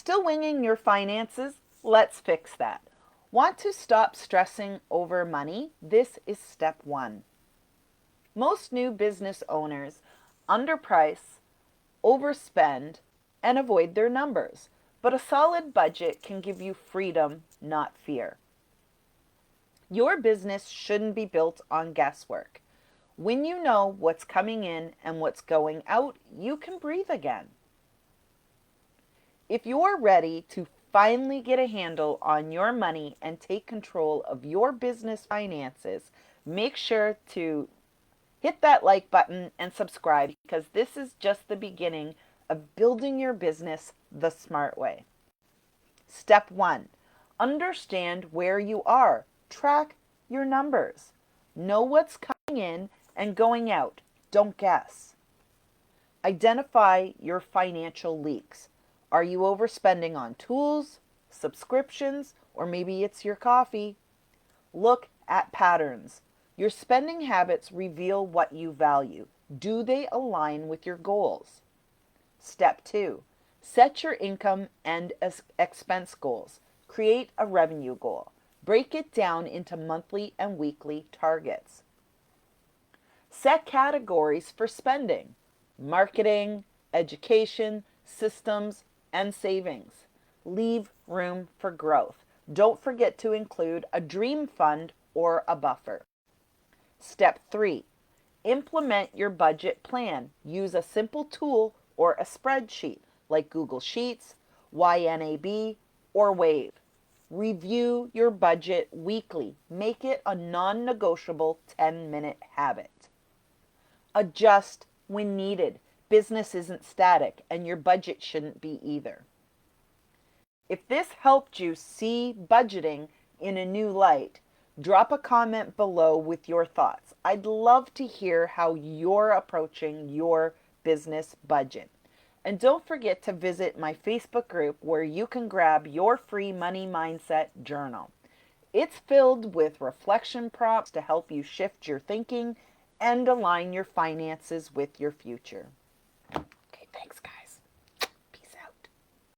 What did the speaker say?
Still winging your finances? Let's fix that. Want to stop stressing over money? This is step one. Most new business owners underprice, overspend, and avoid their numbers. But a solid budget can give you freedom, not fear. Your business shouldn't be built on guesswork. When you know what's coming in and what's going out, you can breathe again. If you're ready to finally get a handle on your money and take control of your business finances, make sure to hit that like button and subscribe, because this is just the beginning of building your business the smart way. Step one, understand where you are. Track your numbers. Know what's coming in and going out. Don't guess. Identify your financial leaks. Are you overspending on tools, subscriptions, or maybe it's your coffee? Look at patterns. Your spending habits reveal what you value. Do they align with your goals? Step two, set your income and expense goals. Create a revenue goal. Break it down into monthly and weekly targets. Set categories for spending: marketing, education, systems, and savings. Leave room for growth. Don't forget to include a dream fund or a buffer. Step 3. Implement your budget plan. Use a simple tool or a spreadsheet like Google Sheets, YNAB, or Wave. Review your budget weekly. Make it a non-negotiable 10-minute habit. Adjust when needed. Business isn't static, and your budget shouldn't be either. If this helped you see budgeting in a new light, drop a comment below with your thoughts. I'd love to hear how you're approaching your business budget. And don't forget to visit my Facebook group where you can grab your free money mindset journal. It's filled with reflection prompts to help you shift your thinking and align your finances with your future.